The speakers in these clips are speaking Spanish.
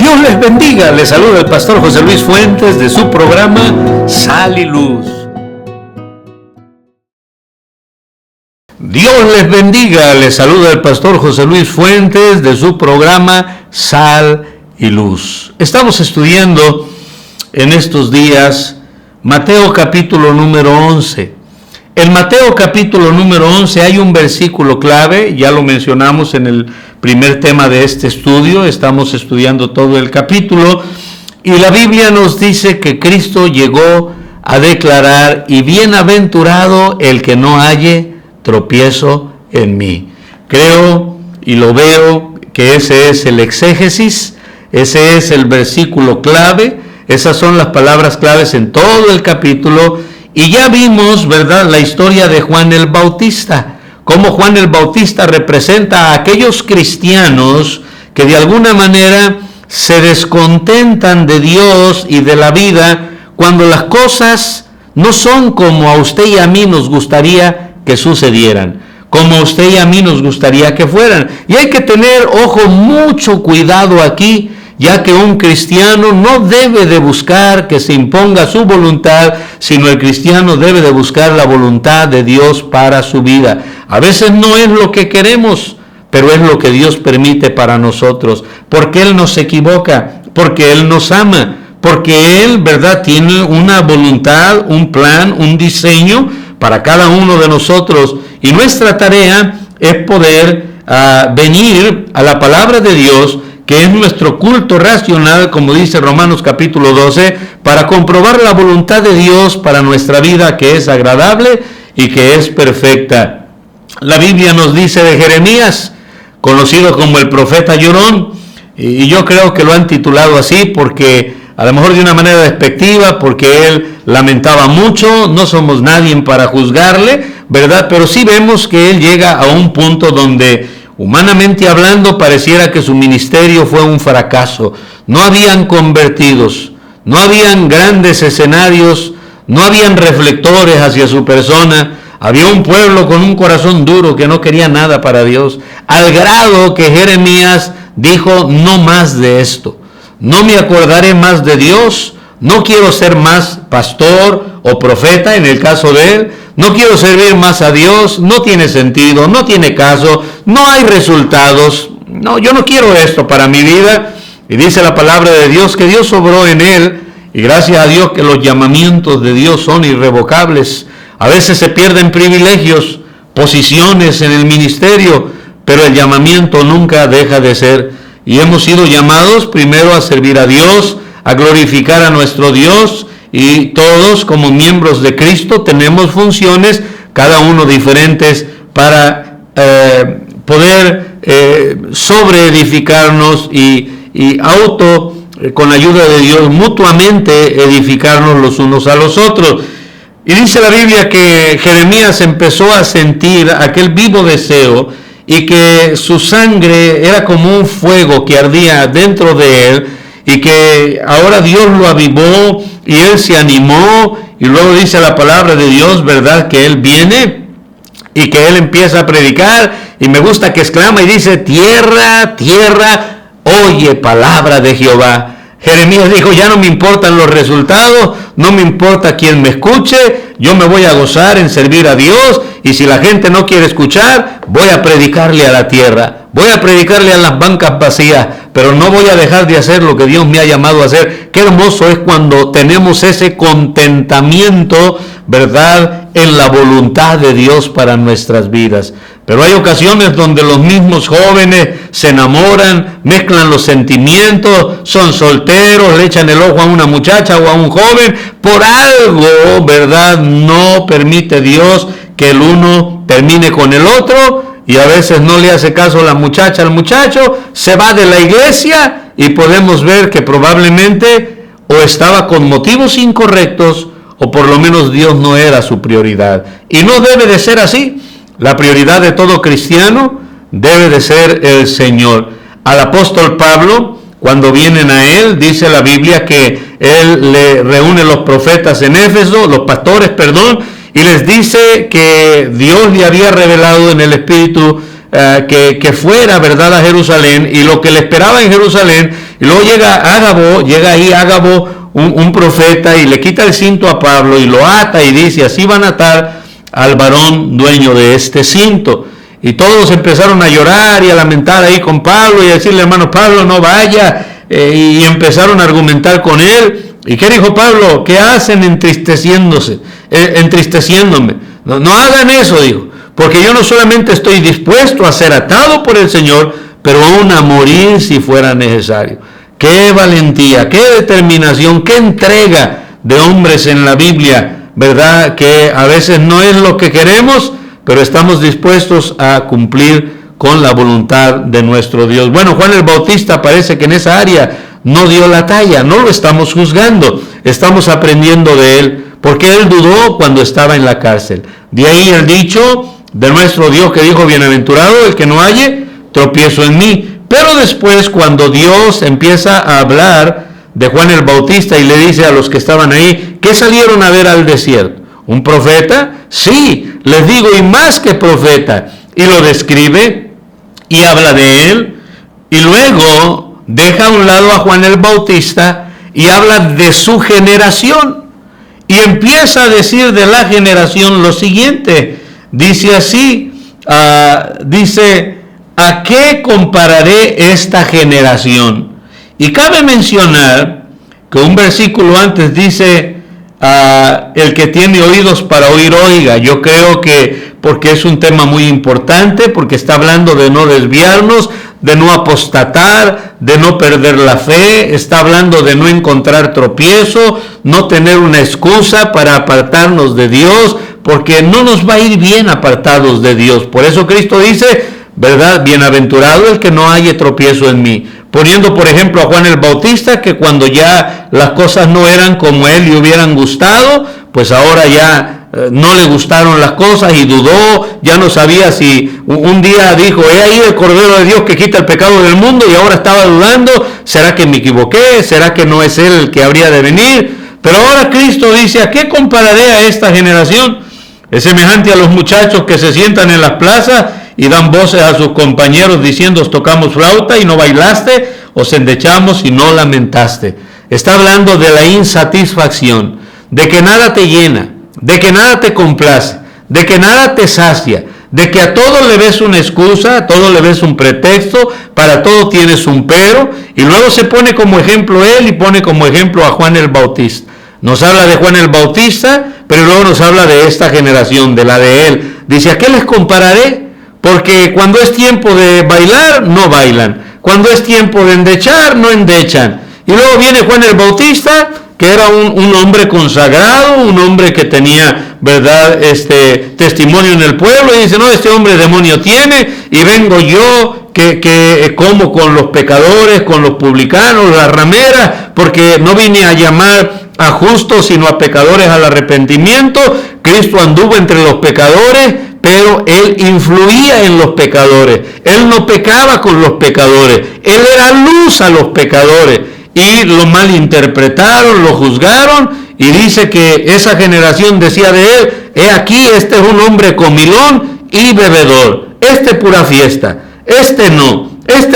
Dios les bendiga, les saluda el pastor José Luis Fuentes de su programa Sal y Luz. Dios les bendiga, les saluda el pastor José Luis Fuentes de su programa Sal y Luz. Estamos estudiando en estos días Mateo capítulo número 11. En Mateo capítulo número 11 hay un versículo clave, ya lo mencionamos en el primer tema de este estudio, estamos estudiando todo el capítulo, y la Biblia nos dice que Cristo llegó a declarar: y bienaventurado el que no halle tropiezo en mí. Creo y lo veo que ese es el exégesis, ese es el versículo clave, esas son las palabras claves en todo el capítulo. Y ya vimos, ¿verdad?, la historia de Juan el Bautista, cómo Juan el Bautista representa a aquellos cristianos que de alguna manera se descontentan de Dios y de la vida cuando las cosas no son como a usted y a mí nos gustaría que sucedieran, como a usted y a mí nos gustaría que fueran. Y hay que tener, ojo, mucho cuidado aquí, ya que un cristiano no debe de buscar que se imponga su voluntad, sino el cristiano debe de buscar la voluntad de Dios para su vida. A veces no es lo que queremos, pero es lo que Dios permite para nosotros, porque Él nos equivoca, porque Él nos ama, porque Él, ¿verdad?, tiene una voluntad, un plan, un diseño para cada uno de nosotros. Y nuestra tarea es poder venir a la palabra de Dios, que es nuestro culto racional, como dice Romanos capítulo 12, para comprobar la voluntad de Dios para nuestra vida, que es agradable y que es perfecta. La Biblia nos dice de Jeremías, conocido como el profeta llorón, y yo creo que lo han titulado así porque a lo mejor de una manera despectiva, porque él lamentaba mucho. No somos nadie para juzgarle, ¿verdad? Pero sí vemos que él llega a un punto donde, humanamente hablando, pareciera que su ministerio fue un fracaso. No habían convertidos, no habían grandes escenarios, no habían reflectores hacia su persona. Había un pueblo con un corazón duro que no quería nada para Dios, al grado que Jeremías dijo: no más de esto, no me acordaré más de Dios, no quiero ser más pastor o profeta en el caso de él, no quiero servir más a Dios, no tiene sentido, no tiene caso, no hay resultados, no, yo no quiero esto para mi vida. Y dice la palabra de Dios que Dios obró en él, y gracias a Dios que los llamamientos de Dios son irrevocables. A veces se pierden privilegios, posiciones en el ministerio, pero el llamamiento nunca deja de ser. Y hemos sido llamados primero a servir a Dios, a glorificar a nuestro Dios, y todos como miembros de Cristo tenemos funciones, cada uno diferentes, para poder sobreedificarnos y con ayuda de Dios, mutuamente edificarnos los unos a los otros. Y dice la Biblia que Jeremías empezó a sentir aquel vivo deseo y que su sangre era como un fuego que ardía dentro de él, y que ahora Dios lo avivó y él se animó. Y luego dice la palabra de Dios, ¿verdad?, que él viene y que él empieza a predicar, y me gusta que exclama y dice: tierra, tierra, oye palabra de Jehová. Jeremías dijo: ya no me importan los resultados, no me importa quién me escuche, yo me voy a gozar en servir a Dios, y si la gente no quiere escuchar, voy a predicarle a la tierra, voy a predicarle a las bancas vacías, pero no voy a dejar de hacer lo que Dios me ha llamado a hacer. Qué hermoso es cuando tenemos ese contentamiento, ¿verdad?, en la voluntad de Dios para nuestras vidas. Pero hay ocasiones donde los mismos jóvenes se enamoran, mezclan los sentimientos, son solteros, le echan el ojo a una muchacha o a un joven. Por algo, ¿verdad?, no permite Dios que el uno termine con el otro, y a veces no le hace caso la muchacha al muchacho, se va de la iglesia, y podemos ver que probablemente o estaba con motivos incorrectos, o por lo menos Dios no era su prioridad. Y no debe de ser así. La prioridad de todo cristiano debe de ser el Señor. Al apóstol Pablo, cuando vienen a él, dice la Biblia que él le reúne los profetas en Éfeso, los pastores, y les dice que Dios le había revelado en el Espíritu que fuera, ¿verdad?, a Jerusalén, y lo que le esperaba en Jerusalén. Y luego llega ahí Ágabo, un profeta, y le quita el cinto a Pablo y lo ata y dice: así van a atar al varón dueño de este cinto. Y todos empezaron a llorar y a lamentar ahí con Pablo y a decirle: hermano Pablo, no vaya. Y empezaron a argumentar con él. ¿Y qué dijo Pablo? ¿Qué hacen entristeciéndome? No hagan eso, dijo, porque yo no solamente estoy dispuesto a ser atado por el Señor, pero aún a morir si fuera necesario. Qué valentía, qué determinación, qué entrega de hombres en la Biblia, ¿verdad? Que a veces no es lo que queremos, pero estamos dispuestos a cumplir con la voluntad de nuestro Dios. Bueno, Juan el Bautista parece que en esa área no dio la talla. No lo estamos juzgando, estamos aprendiendo de él, porque él dudó cuando estaba en la cárcel. De ahí el dicho de nuestro Dios que dijo: bienaventurado el que no halle tropiezo en mí. Pero después, cuando Dios empieza a hablar de Juan el Bautista y le dice a los que estaban ahí: ¿qué salieron a ver al desierto? ¿Un profeta? Sí, les digo, y más que profeta. Y lo describe y habla de él, y luego deja a un lado a Juan el Bautista y habla de su generación, y empieza a decir de la generación lo siguiente. Dice así, dice: ¿a qué compararé esta generación? Y cabe mencionar que un versículo antes dice: el que tiene oídos para oír, oiga. Yo creo que porque es un tema muy importante, porque está hablando de no desviarnos, de no apostatar, de no perder la fe, está hablando de no encontrar tropiezo, no tener una excusa para apartarnos de Dios, porque no nos va a ir bien apartados de Dios. Por eso Cristo dice, ¿verdad?, bienaventurado el que no halle tropiezo en mí. Poniendo por ejemplo a Juan el Bautista, que cuando ya las cosas no eran como él le hubieran gustado, pues ahora ya no le gustaron las cosas y dudó, ya no sabía si un día dijo: he ahí el Cordero de Dios que quita el pecado del mundo, y ahora estaba dudando: ¿será que me equivoqué? ¿Será que no es él el que habría de venir? Pero ahora Cristo dice: ¿a qué compararé a esta generación? Es semejante a los muchachos que se sientan en las plazas y dan voces a sus compañeros diciendo: os tocamos flauta y no bailaste, os endechamos y no lamentaste. Está hablando de la insatisfacción, de que nada te llena, de que nada te complace, de que nada te sacia, de que a todo le ves una excusa, a todo le ves un pretexto, para todo tienes un pero. Y luego se pone como ejemplo él y pone como ejemplo a Juan el Bautista. Nos habla de Juan el Bautista, pero luego nos habla de esta generación, de la de él. Dice: ¿a qué les compararé? Porque cuando es tiempo de bailar, no bailan. Cuando es tiempo de endechar, no endechan. Y luego viene Juan el Bautista, que era un hombre consagrado, un hombre que tenía, ¿verdad?, testimonio en el pueblo, y dice: no, este hombre demonio tiene, y vengo yo que como con los pecadores, con los publicanos, las rameras, porque no vine a llamar a justos, sino a pecadores al arrepentimiento. Cristo anduvo entre los pecadores, pero él influía en los pecadores. Él no pecaba con los pecadores. Él era luz a los pecadores. Y lo malinterpretaron, lo juzgaron, y dice que esa generación decía de él: he aquí, este es un hombre comilón y bebedor. Pura fiesta.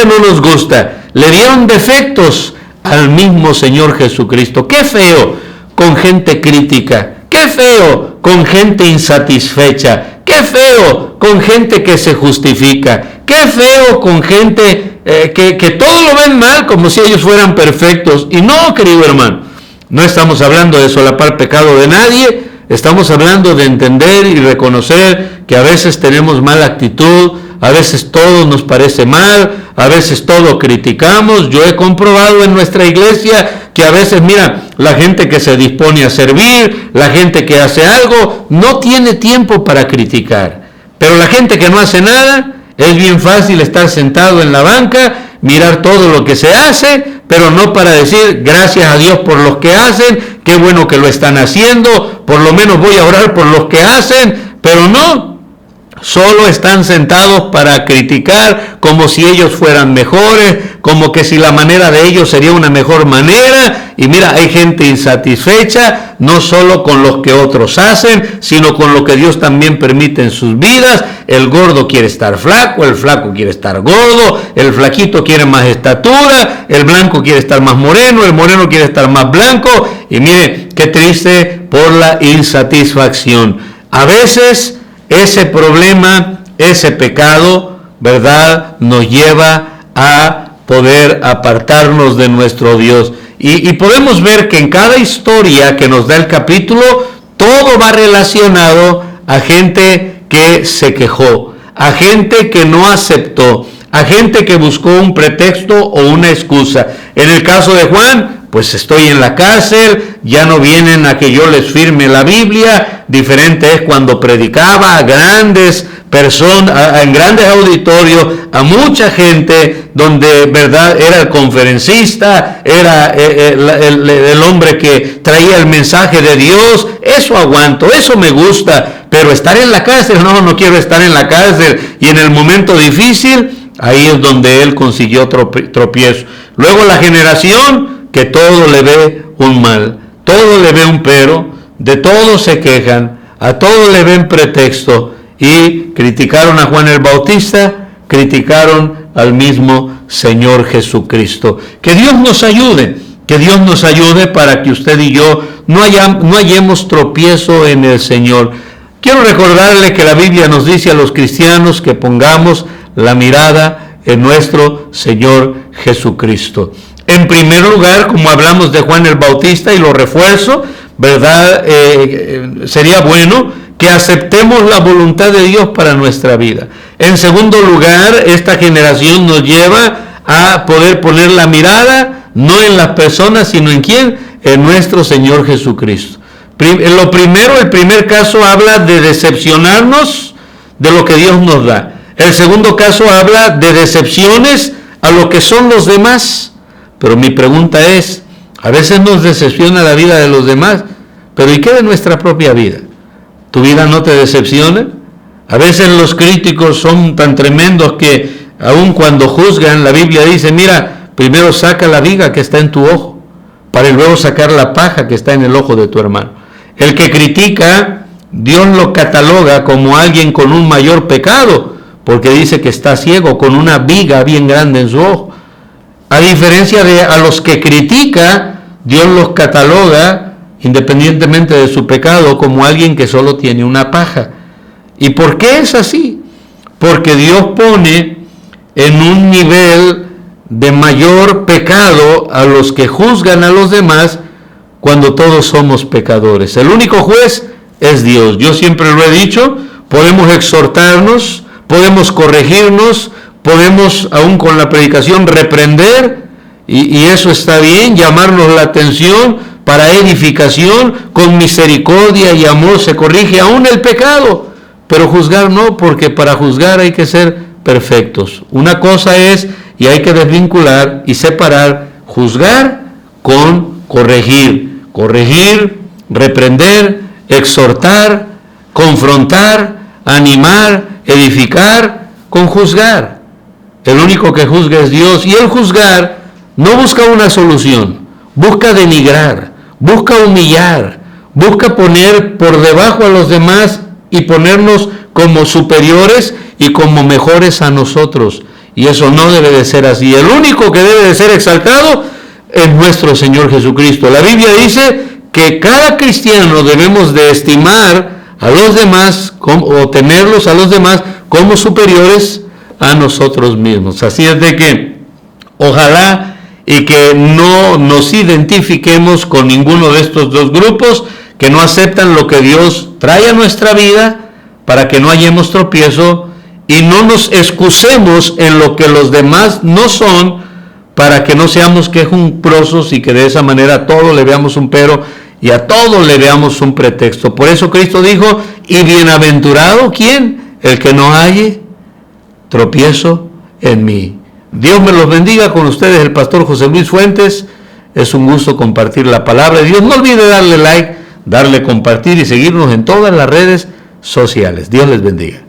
No nos gusta. Le dieron defectos al mismo Señor Jesucristo. Qué feo con gente crítica, qué feo con gente insatisfecha, qué feo con gente que se justifica, qué feo con gente que todo lo ven mal como si ellos fueran perfectos. Y no, querido hermano, no estamos hablando de solapar pecado de nadie, estamos hablando de entender y reconocer que a veces tenemos mala actitud, a veces todo nos parece mal, a veces todo criticamos. Yo he comprobado en nuestra iglesia que a veces, mira, la gente que se dispone a servir, la gente que hace algo, no tiene tiempo para criticar. Pero la gente que no hace nada, es bien fácil estar sentado en la banca, mirar todo lo que se hace, pero no para decir: gracias a Dios por los que hacen, qué bueno que lo están haciendo, por lo menos voy a orar por los que hacen. Pero no, solo están sentados para criticar como si ellos fueran mejores, como que si la manera de ellos sería una mejor manera. Y mira, hay gente insatisfecha, no solo con lo que otros hacen, sino con lo que Dios también permite en sus vidas. el gordo quiere estar flaco, el flaco quiere estar gordo, el flaquito quiere más estatura, el blanco quiere estar más moreno, el moreno quiere estar más blanco. Y mire, qué triste por la insatisfacción. A veces ese problema, ese pecado, ¿verdad?, nos lleva a poder apartarnos de nuestro Dios. Y podemos ver que en cada historia que nos da el capítulo, todo va relacionado a gente que se quejó, a gente que no aceptó, a gente que buscó un pretexto o una excusa. En el caso de Juan, pues estoy en la cárcel, ya no vienen a que yo les firme la Biblia. Diferente es cuando predicaba a grandes personas, en grandes auditorios, a mucha gente, donde, verdad, era el conferencista, era el hombre que traía el mensaje de Dios. Eso aguanto, eso me gusta, pero estar en la cárcel, no quiero estar en la cárcel. Y en el momento difícil, ahí es donde él consiguió tropiezo. Luego la generación que todo le ve un mal, todo le ve un pero, de todo se quejan, a todo le ven pretexto, y criticaron a Juan el Bautista, criticaron al mismo Señor Jesucristo. Que Dios nos ayude para que usted y yo no hallemos tropiezo en el Señor. Quiero recordarle que la Biblia nos dice a los cristianos que pongamos la mirada en nuestro Señor Jesucristo. En primer lugar, como hablamos de Juan el Bautista, y lo refuerzo, ¿verdad? Sería bueno que aceptemos la voluntad de Dios para nuestra vida. En segundo lugar, esta generación nos lleva a poder poner la mirada no en las personas, sino en quién, en nuestro Señor Jesucristo. El primer caso habla de decepcionarnos de lo que Dios nos da. El segundo caso habla de decepciones a lo que son los demás. Pero mi pregunta es, a veces nos decepciona la vida de los demás, pero ¿y qué de nuestra propia vida? ¿Tu vida no te decepciona? A veces los críticos son tan tremendos que aun cuando juzgan, la Biblia dice, mira, primero saca la viga que está en tu ojo, para luego sacar la paja que está en el ojo de tu hermano. El que critica, Dios lo cataloga como alguien con un mayor pecado, porque dice que está ciego, con una viga bien grande en su ojo. A diferencia de a los que critica, Dios los cataloga, independientemente de su pecado, como alguien que solo tiene una paja. ¿Y por qué es así? Porque Dios pone en un nivel de mayor pecado a los que juzgan a los demás, cuando todos somos pecadores. El único juez es Dios. Yo siempre lo he dicho, podemos exhortarnos, podemos corregirnos, podemos, aún con la predicación, reprender, y eso está bien, llamarnos la atención para edificación, con misericordia y amor se corrige aún el pecado, pero juzgar no, porque para juzgar hay que ser perfectos. Una cosa es, y hay que desvincular y separar, juzgar con corregir, reprender, exhortar, confrontar, animar, edificar, con juzgar. El único que juzga es Dios, y el juzgar no busca una solución, busca denigrar, busca humillar, busca poner por debajo a los demás y ponernos como superiores y como mejores a nosotros. Y eso no debe de ser así. El único que debe de ser exaltado es nuestro Señor Jesucristo. La Biblia dice que cada cristiano debemos de estimar a los demás o tenerlos a los demás como superiores a nosotros mismos. Así es de que ojalá y que no nos identifiquemos con ninguno de estos dos grupos que no aceptan lo que Dios trae a nuestra vida, para que no hallemos tropiezo, y no nos excusemos en lo que los demás no son, para que no seamos quejumbrosos y que de esa manera a todo le veamos un pero y a todo le veamos un pretexto. Por eso Cristo dijo, y bienaventurado, ¿quién? El que no halle tropiezo en mí. Dios me los bendiga. Con ustedes el pastor José Luis Fuentes. Es un gusto compartir la palabra de Dios. No olvide darle like, darle compartir y seguirnos en todas las redes sociales. Dios les bendiga.